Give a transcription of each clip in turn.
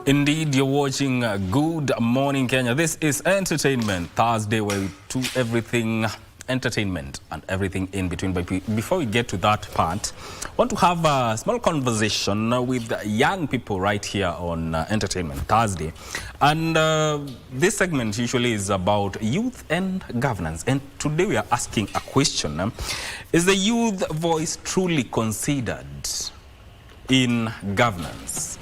Indeed, you're watching Good Morning Kenya. This is Entertainment Thursday, where we do everything entertainment and everything in between. But before we get to that part, I want to have a small conversation with young people right here on Entertainment Thursday. And this segment usually is about youth and governance. And today we are asking a question. Is the youth voice truly considered in governance?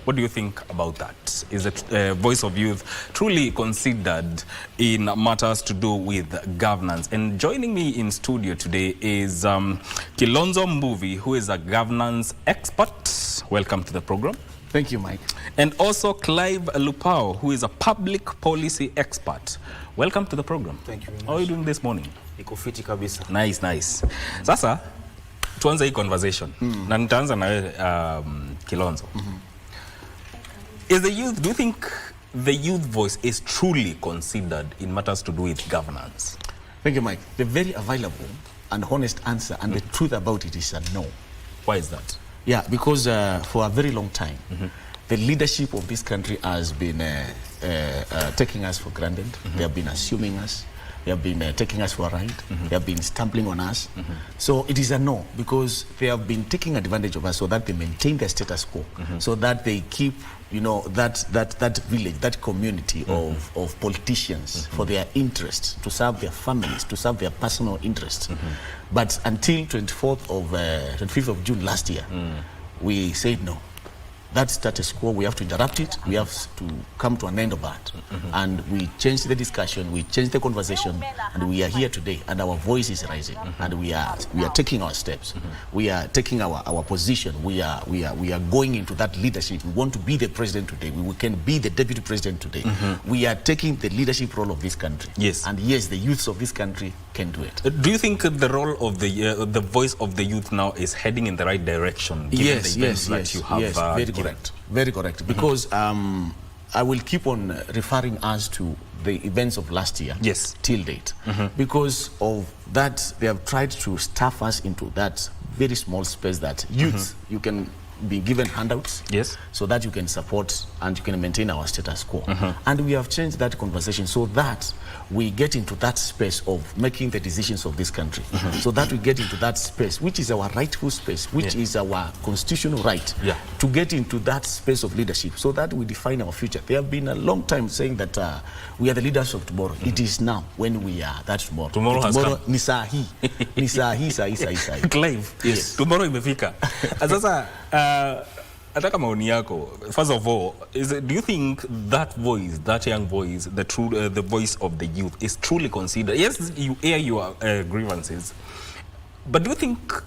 What do you think about that? Is the voice of youth truly considered in matters to do with governance? And joining me in studio today is Kilonzo Mbuvi, who is a governance expert. Welcome to the program. Thank you, Mike. And also Clive Lupao, who is a public policy expert. Welcome to the program. Thank you very much. How are you doing this morning? Niko fiti kabisa. Nice, nice. Sasa, tuanze hii conversation. Na nitaanza na Kilonzo. Do you think the youth voice is truly considered in matters to do with governance? Thank you, Mike. The very available and honest answer and the truth about it is a no. Why is that? Yeah, because for a very long time, the leadership of this country has been taking us for granted. They have been assuming us. They have been taking us for a ride. They have been stumbling on us. So it is a no, because they have been taking advantage of us so that they maintain their status quo, so that they keep, you know, that village, that community of politicians for their interests, to serve their families, to serve their personal interests. But until 25th of June last year, we said no. That status quo, we have to interrupt it. We have to come to an end of that. And we changed the discussion, we changed the conversation, and we are here today, and our voice is rising, and we are taking our steps. We are taking our position. We are going into that leadership. We want to be the president today. We can be the deputy president today. We are taking the leadership role of this country. Yes. And yes, the youths of this country can do it. Do you think the role of the voice of the youth now is heading in the right direction? Yes, the events that you have, very correct. Very correct. Because I will keep on referring us to the events of last year, till date. Because of that, they have tried to stuff us into that very small space that youth, you can be given handouts, so that you can support and you can maintain our status quo. And we have changed that conversation so that we get into that space of making the decisions of this country, so that we get into that space, which is our rightful space, which is our constitutional right, to get into that space of leadership, so that we define our future. They have been a long time saying that we are the leaders of tomorrow. It is now when we are that tomorrow. Tomorrow has come. Ni sahi. Ni sahi, sahi. Clive, tomorrow imefika. Sasa, ataka maoni yako. First of all, do you think that voice, that young voice, the voice of the youth is truly considered? Yes, you air your grievances, but do you think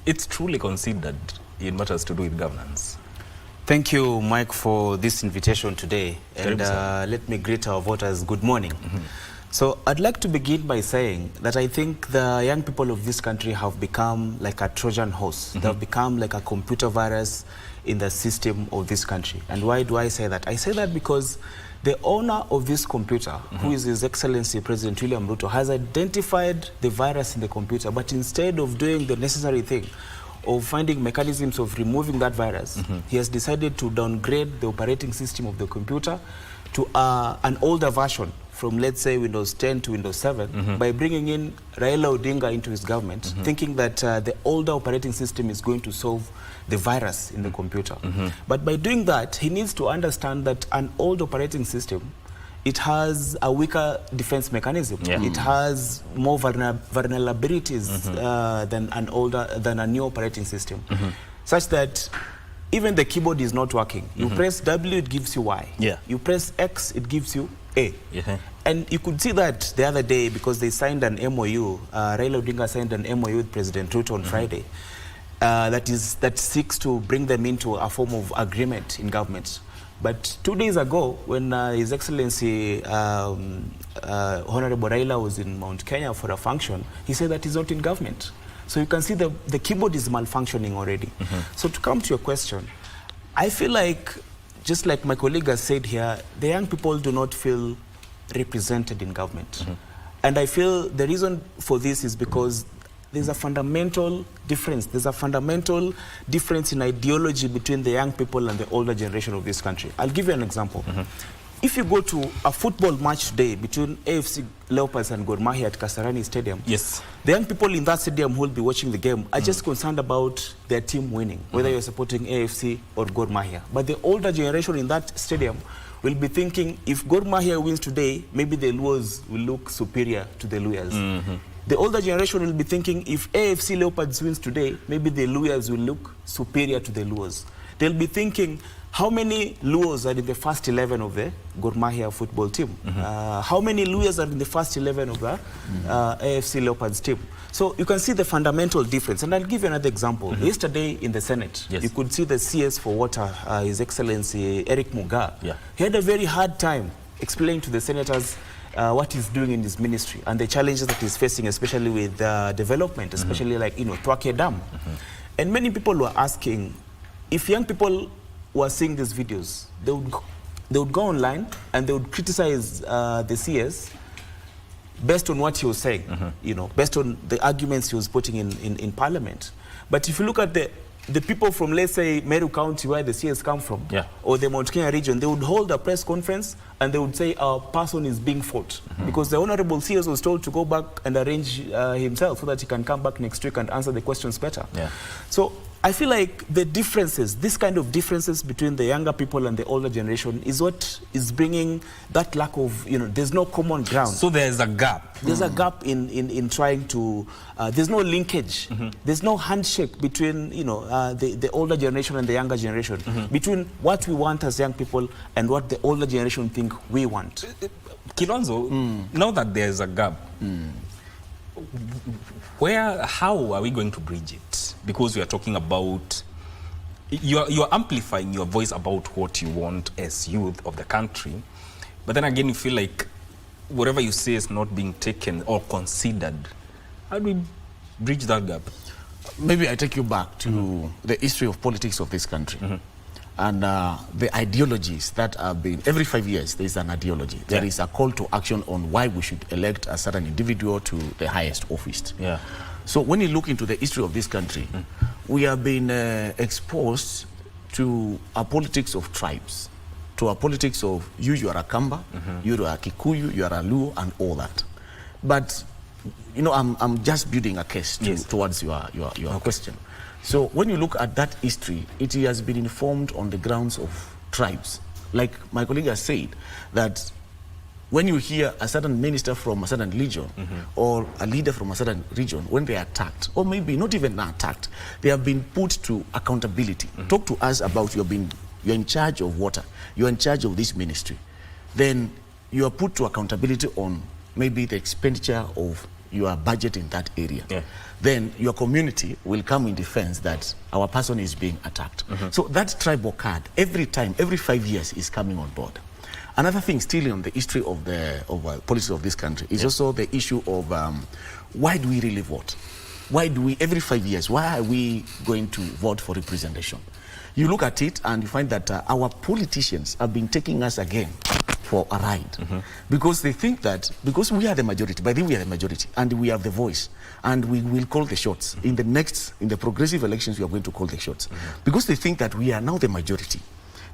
it's truly considered in matters to do with governance? Thank you, Mike, for this invitation today. And let me greet our voters. Good morning. So I'd like to begin by saying that I think the young people of this country have become like a Trojan horse. They have become like a computer virus in the system of this country. And why do I say that? I say that because the owner of this computer, who is His Excellency President William Ruto, has identified the virus in the computer, but instead of doing the necessary thing of finding mechanisms of removing that virus, he has decided to downgrade the operating system of the computer to an older version, from, let's say, Windows 10 to Windows 7, by bringing in Raila Odinga into his government, thinking that the older operating system is going to solve the virus in the computer. But by doing that, he needs to understand that an old operating system, it has a weaker defense mechanism. It has more vulnerabilities than a new operating system, such that even the keyboard is not working. You press W, it gives you Y. You press X, it gives you A. And you could see that the other day, because they signed an MOU, Raila Odinga signed an MOU with President Ruto on Friday, that seeks to bring them into a form of agreement in government. But 2 days ago, when His Excellency Honorable Raila was in Mount Kenya for a function, he said that he's not in government. So you can see the keyboard is malfunctioning already. So to come to your question, I feel like, just like my colleague has said here, the young people do not feel represented in government. And I feel the reason for this is because there's a fundamental difference. There's a fundamental difference in ideology between the young people and the older generation of this country. I'll give you an example. If you go to a football match today between AFC Leopards and Gor Mahia at Kasarani Stadium, yes, the young people in that stadium who will be watching the game are just concerned about their team winning, whether you're supporting AFC or Gor Mahia. But the older generation in that stadium will be thinking, if Gor Mahia wins today, maybe the Luos will look superior to the Luyas. The older generation will be thinking, if AFC Leopards wins today, maybe the Luyas will look superior to the Luos. They'll be thinking, how many Luos are in the first 11 of the Gor Mahia football team? How many Luyas are in the first 11 of the AFC Leopards team? So you can see the fundamental difference. And I'll give you another example. Yesterday in the Senate, yes, you could see the CS for Water, His Excellency Eric Muga. Yeah. He had a very hard time explaining to the senators what he's doing in his ministry and the challenges that he's facing, especially with development, especially like, Twake Dam. And many people were asking, if young people were seeing these videos, they would go online and they would criticize the CS based on what he was saying, based on the arguments he was putting in Parliament. But if you look at the people from, let's say, Meru County, where the CS come from, or the Mount Kenya region, they would hold a press conference and they would say our person is being fought. Because the Honorable CS was told to go back and arrange himself so that he can come back next week and answer the questions better. So I feel like the differences, this kind of differences between the younger people and the older generation is what is bringing that lack of, there's no common ground. So there's a gap. There's a gap in trying to, there's no linkage. There's no handshake between, the older generation and the younger generation, between what we want as young people and what the older generation think we want. Kilonzo, now that there's a gap, how are we going to bridge it? Because we are talking about, you're amplifying your voice about what you want as youth of the country, but then again you feel like whatever you say is not being taken or considered. How do we bridge that gap? Maybe I take you back to the history of politics of this country. And the ideologies that have been, every 5 years there is an ideology. There is a call to action on why we should elect a certain individual to the highest office. So when you look into the history of this country, we have been exposed to a politics of tribes, to a politics of you are a Kamba, you are a Kikuyu, you are a Luo, and all that. But, I'm just building a case towards your question. So when you look at that history, it has been informed on the grounds of tribes. Like my colleague has said, that when you hear a certain minister from a certain region or a leader from a certain region, when they are attacked, or maybe not even attacked, they have been put to accountability. Talk to us about you're in charge of water, you're in charge of this ministry. Then you are put to accountability on maybe the expenditure of your budget in that area. Then your community will come in defense that our person is being attacked. So that tribal card, every time, every 5 years is coming on board. Another thing still on the history of the policy of this country is also the issue of why do we really vote? Why do we, every 5 years, why are we going to vote for representation? You look at it and you find that our politicians have been taking us again for a ride, because they think that because we are the majority, by then we are the majority, and we have the voice, and we will call the shots. In the progressive elections, we are going to call the shots, because they think that we are now the majority.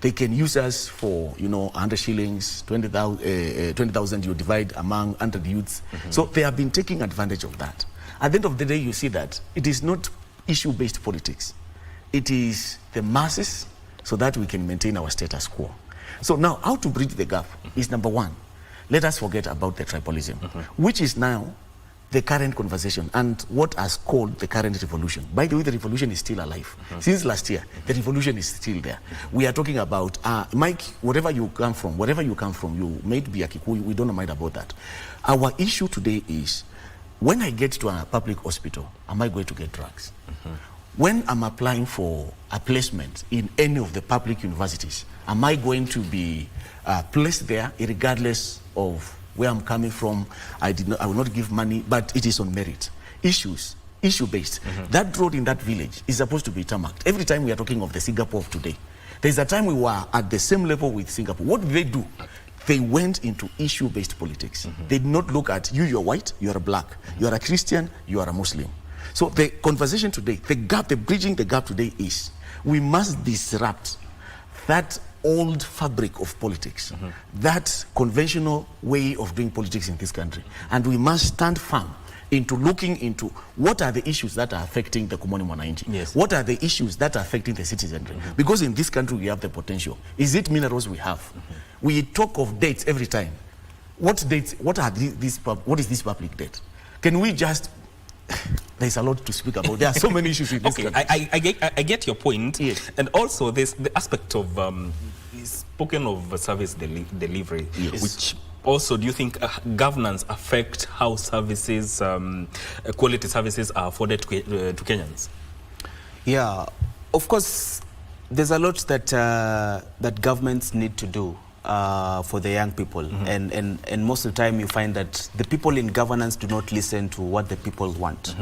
They can use us for, 100 shillings, 20,000 you divide among 100 youths. So they have been taking advantage of that. At the end of the day, you see that it is not issue-based politics. It is the masses so that we can maintain our status quo. So now, how to bridge the gap is number one, let us forget about the tribalism, which is now the current conversation and what has called the current revolution. By the way, the revolution is still alive. Since last year, the revolution is still there. We are talking about, Mike, wherever you come from, you may be a Kikuyu, we don't mind about that. Our issue today is, when I get to a public hospital, am I going to get drugs? When I'm applying for a placement in any of the public universities, am I going to be placed there regardless of where I'm coming from? I will not give money, but it is on merit. Issue-based. That road in that village is supposed to be tarmacked. Every time we are talking of the Singapore of today, there's a time we were at the same level with Singapore. What did they do? They went into issue-based politics. They did not look at you're white, you're a black, you're a Christian, you are a Muslim. So the conversation today, the bridging the gap today is we must disrupt that old fabric of politics, that conventional way of doing politics in this country. And we must stand firm into looking into what are the issues that are affecting the Komoni Mwananchi. Yes. What are the issues that are affecting the citizenry? Because in this country we have the potential. Is it minerals we have? We talk of dates every time. What dates, what is this public debt? Can we just, there's a lot to speak about. There are so many issues with this country. I get your point. Yes. And also there's the aspect of, spoken of service delivery, Yes. which also, do you think governance affect how services, quality services are afforded to Kenyans? Yeah, of course, there's a lot that that governments need to do for the young people, and most of the time you find that the people in governance do not listen to what the people want.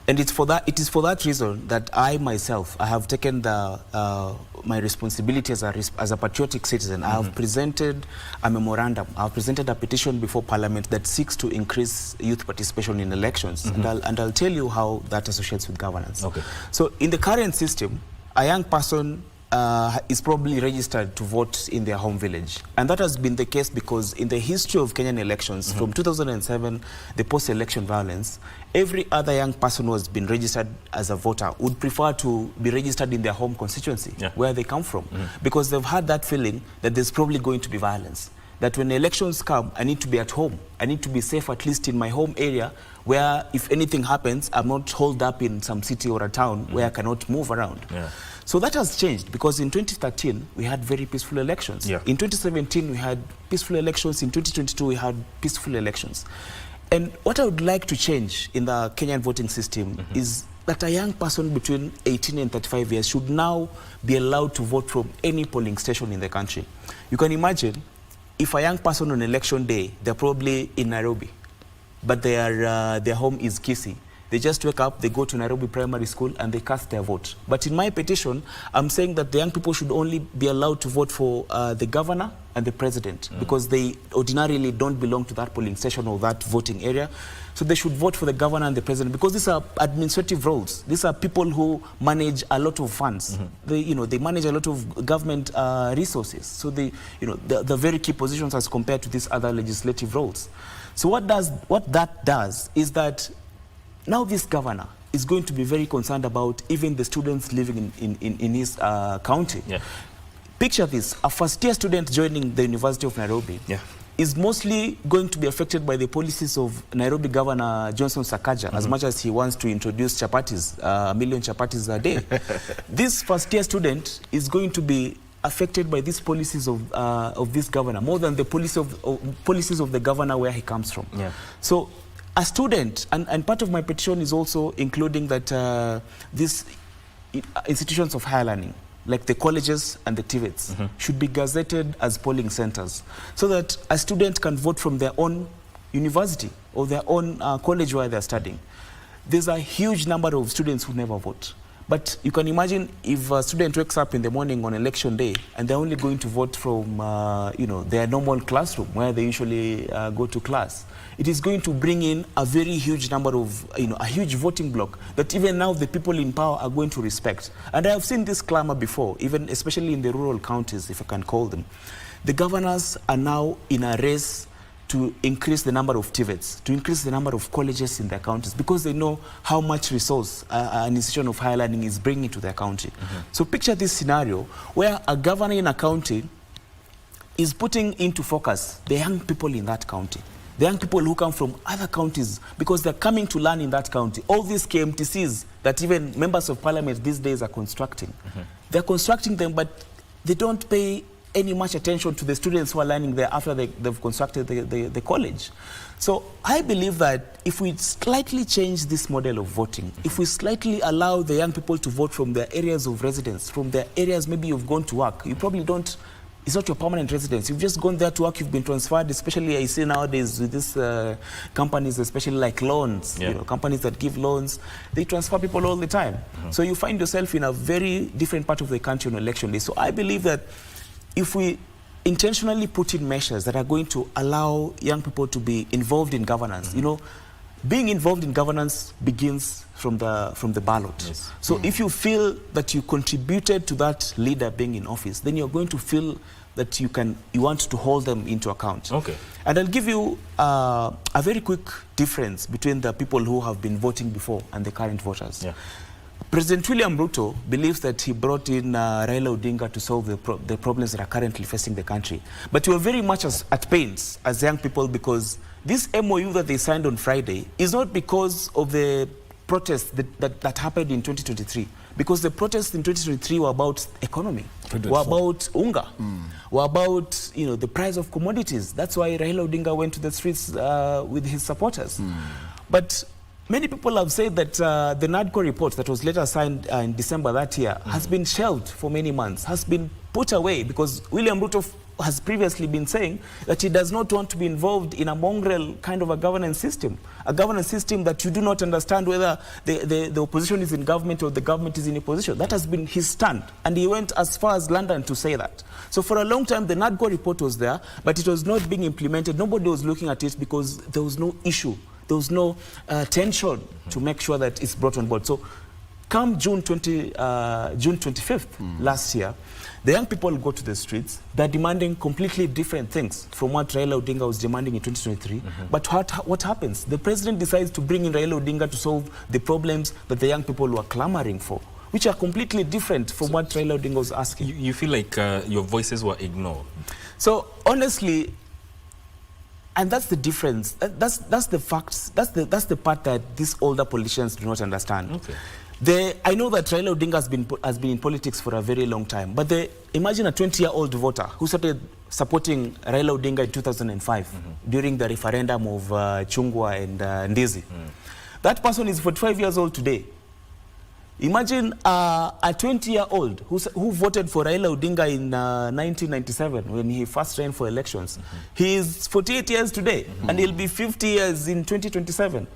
And it is for that reason that I myself, I have taken my responsibility as a patriotic citizen. I have presented a memorandum, I have presented a petition before Parliament that seeks to increase youth participation in elections. And I'll tell you how that associates with governance. Okay. So in the current system, a young person is probably registered to vote in their home village. And that has been the case because in the history of Kenyan elections, from 2007, the post-election violence, every other young person who has been registered as a voter would prefer to be registered in their home constituency, where they come from, because they've had that feeling that there's probably going to be violence. That when elections come, I need to be at home. I need to be safe, at least in my home area, where if anything happens, I'm not holed up in some city or a town where I cannot move around. So that has changed because in 2013, we had very peaceful elections. In 2017, we had peaceful elections. In 2022, we had peaceful elections. And what I would like to change in the Kenyan voting system is that a young person between 18 and 35 years should now be allowed to vote from any polling station in the country. You can imagine if a young person on election day, they're probably in Nairobi, but their home is Kisii. They just wake up, they go to Nairobi Primary School and they cast their vote. But in my petition, I'm saying that the young people should only be allowed to vote for the governor and the president because they ordinarily don't belong to that polling station or that voting area. So they should vote for the governor and the president because these are administrative roles. These are people who manage a lot of funds. They manage a lot of government resources. So the very key positions as compared to these other legislative roles. So what that does is that now this governor is going to be very concerned about even the students living in his county. Picture this, a first-year student joining the University of Nairobi is mostly going to be affected by the policies of Nairobi Governor Johnson Sakaja, as much as he wants to introduce chapatis, 1 million chapatis a day. This first-year student is going to be affected by these policies of this governor, more than the policies of the governor where he comes from. So a student, and part of my petition is also including that these institutions of higher learning, like the colleges and the TVETs, should be gazetted as polling centers so that a student can vote from their own university or their own college where they're studying. There's a huge number of students who never vote. But you can imagine if a student wakes up in the morning on election day and they're only going to vote from their normal classroom where they usually go to class. It is going to bring in a very huge number of, a huge voting block that even now the people in power are going to respect. And I have seen this clamor before, even especially in the rural counties, if I can call them. The governors are now in a race to increase the number of TVETs, to increase the number of colleges in their counties, because they know how much resource an institution of higher learning is bringing to their county. So picture this scenario where a governor in a county is putting into focus the young people in that county, the young people who come from other counties, because they're coming to learn in that county. All these KMTCs that even members of parliament these days are constructing, they're constructing them, but they don't pay any much attention to the students who are learning there after they've constructed the college. So I believe that if we slightly change this model of voting, if we slightly allow the young people to vote from their areas of residence, from their areas maybe you've gone to work, you probably don't, it's not your permanent residence, you've just gone there to work, you've been transferred, especially I see nowadays with these companies, especially like loans, companies that give loans, they transfer people all the time. So you find yourself in a very different part of the country on election day. So I believe that if we intentionally put in measures that are going to allow young people to be involved in governance, being involved in governance begins from the ballot. Yes. So if you feel that you contributed to that leader being in office, then you're going to feel that you want to hold them into account. Okay. And I'll give you a very quick difference between the people who have been voting before and the current voters. Yeah. President William Ruto believes that he brought in Raila Odinga to solve the problems that are currently facing the country. But we are very much at pains as young people, because this MOU that they signed on Friday is not because of the protests that happened in 2023. Because the protests in 2023 were about economy, were about unga, were about the price of commodities. That's why Raila Odinga went to the streets with his supporters. But many people have said that the NADCO report that was later signed in December that year has been shelved for many months, has been put away, because William Ruto has previously been saying that he does not want to be involved in a mongrel kind of a governance system that you do not understand whether the opposition is in government or the government is in opposition. That has been his stand, and he went as far as London to say that. So for a long time, the NADCO report was there, but it was not being implemented. Nobody was looking at it because there was no issue. There was no tension to make sure that it's brought on board. So come June 25th last year, the young people go to the streets. They're demanding completely different things from what Raila Odinga was demanding in 2023. But what happens? The president decides to bring in Raila Odinga to solve the problems that the young people were clamoring for, which are completely different from what Raila Odinga was asking. You feel like your voices were ignored? So honestly, and that's the difference. That's the facts. That's the part that these older politicians do not understand. Okay. I know that Raila Odinga has been in politics for a very long time, but imagine a 20-year-old voter who started supporting Raila Odinga in 2005 during the referendum of Chungwa and Ndizi. That person is 45 years old today. Imagine a 20-year-old who voted for Raila Odinga in 1997 when he first ran for elections. He is 48 years today, and he'll be 50 years in 2027.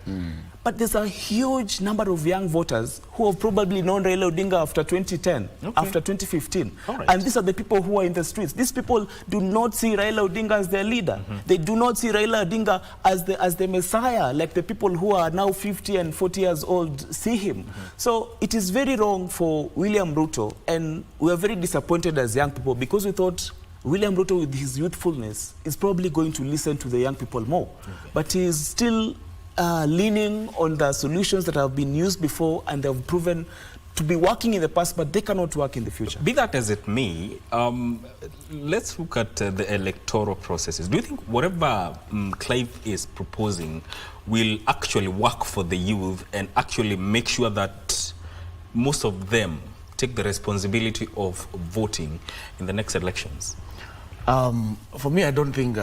But there's a huge number of young voters who have probably known Raila Odinga after 2010, after 2015. Right. And these are the people who are in the streets. These people do not see Raila Odinga as their leader. They do not see Raila Odinga as the messiah, like the people who are now 50 and 40 years old see him. So it is very wrong for William Ruto, and we are very disappointed as young people, because we thought William Ruto, with his youthfulness, is probably going to listen to the young people more. But he is still leaning on the solutions that have been used before and have proven to be working in the past, but they cannot work in the future. Be that as it may, let's look at the electoral processes. Do you think whatever Clive is proposing will actually work for the youth and actually make sure that most of them take the responsibility of voting in the next elections? For me, I don't think,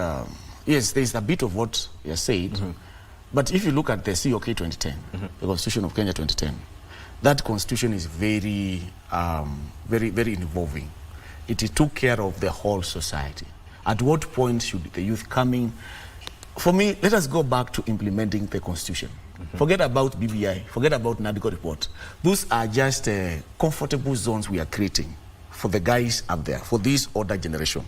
yes, there's a bit of what you said, but if you look at the COK 2010, the Constitution of Kenya 2010, that constitution is very, very involving. It took care of the whole society. At what point should the youth come in? For me, let us go back to implementing the constitution. Forget about BBI, forget about NADCO report. Those are just comfortable zones we are creating for the guys up there, for this older generation.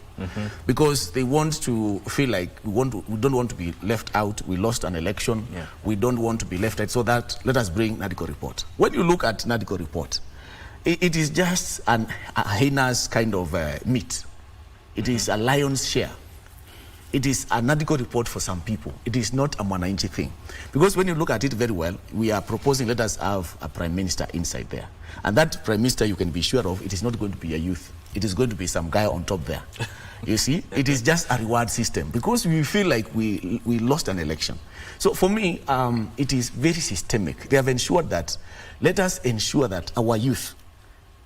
Because they want to feel like we don't want to be left out. We lost an election. We don't want to be left out. So that, let us bring NADCO report. When you look at NADCO report, it is just a hyena's kind of meat. It is a lion's share. It is a NADCO report for some people. It is not a Mwananchi thing. Because when you look at it very well, we are proposing, let us have a prime minister inside there. And that prime minister, you can be sure of, it is not going to be a youth. It is going to be some guy on top there. You see, it is just a reward system, because we feel like we lost an election. So for me, it is very systemic. They have ensured that, let us ensure that our youth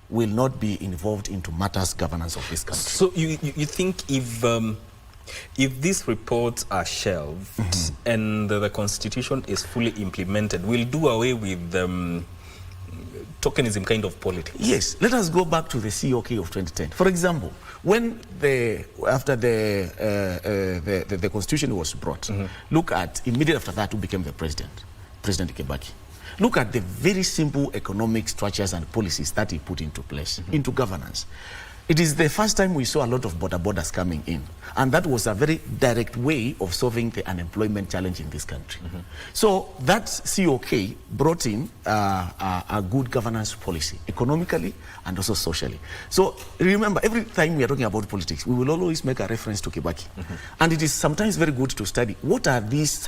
will not be involved into matters governance of this country. So you think if these reports are shelved and the constitution is fully implemented, we'll do away with tokenism kind of politics? Yes. Let us go back to the COK of 2010. For example, when after the constitution was brought, look at, immediately after that, who became the president? President Kibaki. Look at the very simple economic structures and policies that he put into place, into governance. It is the first time we saw a lot of borders coming in. And that was a very direct way of solving the unemployment challenge in this country. So that COK brought in a good governance policy, economically and also socially. So remember, every time we are talking about politics, we will always make a reference to Kibaki. And it is sometimes very good to study what are these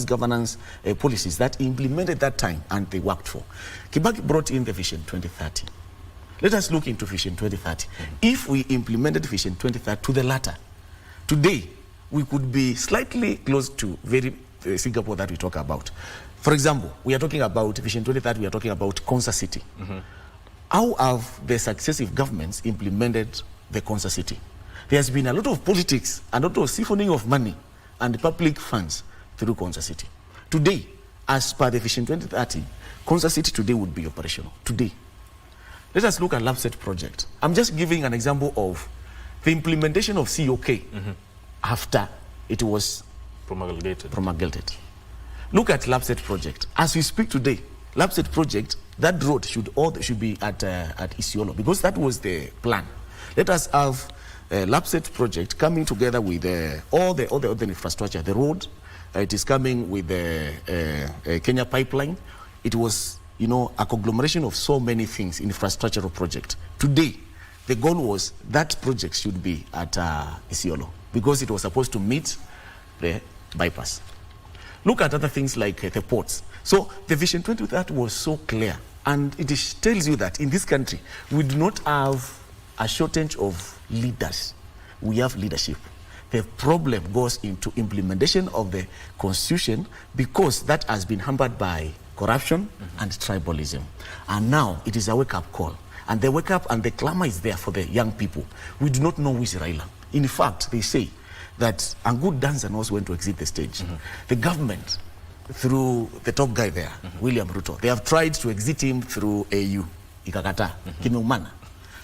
governance policies that he implemented that time and they worked for. Kibaki brought in the Vision 2030. Let us look into Vision 2030. If we implemented Vision 2030 to the latter, today we could be slightly close to Singapore that we talk about. For example, we are talking about Vision 2030, we are talking about Concert City. How have the successive governments implemented the Concert City? There has been a lot of politics and a lot of siphoning of money and public funds through Concert City. Today, as per the Vision 2030, Concert City today would be operational. Today. Let us look at LabSet project. I'm just giving an example of the implementation of COK after it was promulgated. Look at LabSet project. As we speak today, LabSet project, that road should be at Isiolo because that was the plan. Let us have LabSet project coming together with all the infrastructure. The road, it is coming with the Kenya pipeline. It was, you know, a conglomeration of so many things, infrastructural project. Today, the goal was that project should be at Isiolo because it was supposed to meet the bypass. Look at other things like the ports. So the Vision 2030 was so clear, and it tells you that in this country, we do not have a shortage of leaders. We have leadership. The problem goes into implementation of the constitution because that has been hampered by corruption and tribalism. And now it is a wake-up call. And the wake-up and the clamor is there for the young people. We do not know who is Raila. In fact, they say that a good dancer knows when to exit the stage. The government, through the top guy there, William Ruto, they have tried to exit him through AU. Ikakata, kimeumana.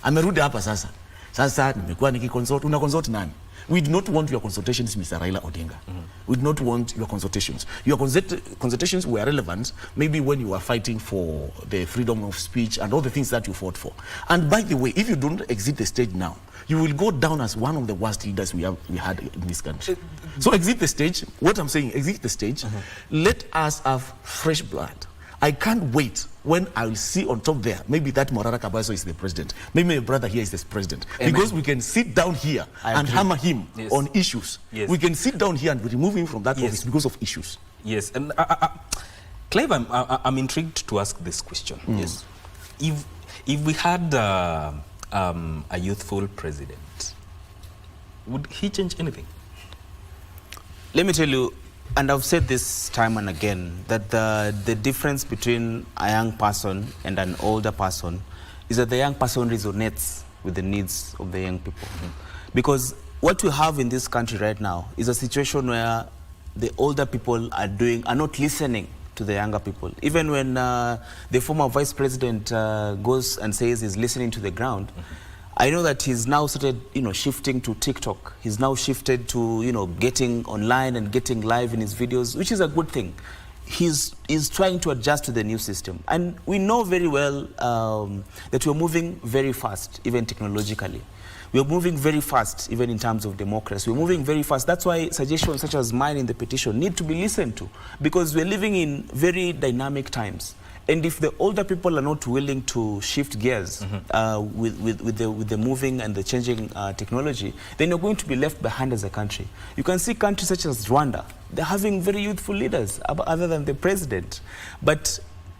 Amerudi hapa sasa. Sasa nimekuwa nikiconsult, una consult nani? We do not want your consultations, Mr. Raila Odinga. We do not want your consultations. Your consultations were relevant maybe when you were fighting for the freedom of speech and all the things that you fought for. And by the way, if you don't exit the stage now, you will go down as one of the worst leaders we had in this country. So exit the stage. What I'm saying, exit the stage. Let us have fresh blood. I can't wait when I will see on top there, maybe that Morara Kabaso is the president. Maybe my brother here is the president. Amen. Because we can sit down here and hammer him on issues. Yes. We can sit down here and remove him from that office because of issues. Yes, and Clive, I'm intrigued to ask this question. Yes, if we had a youthful president, would he change anything? Let me tell you, and I've said this time and again, that the difference between a young person and an older person is that the young person resonates with the needs of the young people. Because what we have in this country right now is a situation where the older people are not listening to the younger people. Even when the former vice president goes and says he's listening to the ground, I know that he's now started, shifting to TikTok. He's now shifted to, getting online and getting live in his videos, which is a good thing. He's trying to adjust to the new system. And we know very well that we're moving very fast, even technologically. We're moving very fast, even in terms of democracy. We're moving very fast. That's why suggestions such as mine in the petition need to be listened to, because we're living in very dynamic times. And if the older people are not willing to shift gears with the moving and the changing technology, then you're going to be left behind as a country. You can see countries such as Rwanda, they're having very youthful leaders other than the president. But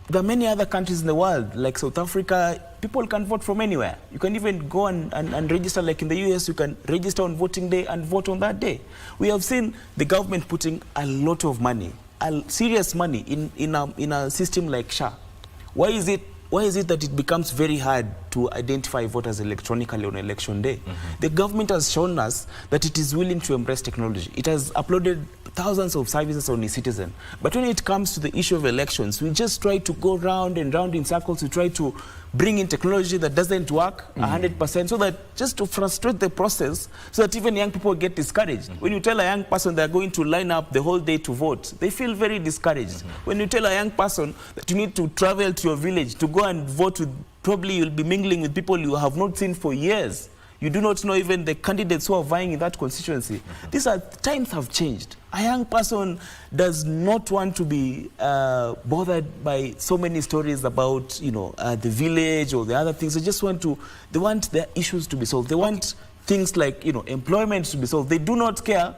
there are many other countries in the world, like South Africa, people can vote from anywhere. You can even go and register, like in the US, you can register on voting day and vote on that day. We have seen the government putting a lot of money, serious money in a system like SHA. Why is it that it becomes very hard to identify voters electronically on election day? The government has shown us that it is willing to embrace technology. It has uploaded thousands of services on eCitizen. But when it comes to the issue of elections, we just try to go round and round in circles. We try to bring in technology that doesn't work 100%, so that just to frustrate the process, so that even young people get discouraged. When you tell a young person they're going to line up the whole day to vote, they feel very discouraged. When you tell a young person that you need to travel to your village to go and vote with, probably you'll be mingling with people you have not seen for years, You do not know even the candidates who are vying in that constituency. Times have changed. A young person does not want to be bothered by so many stories about, the village or the other things. They want their issues to be solved. They want things like, employment to be solved. They do not care.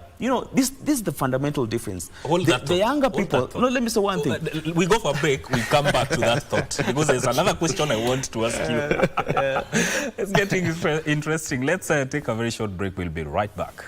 This is the fundamental difference. The younger people, let me say one thing. We go for a break, we come back to that thought, because there's another question I want to ask you. It's getting interesting. Let's take a very short break. We'll be right back.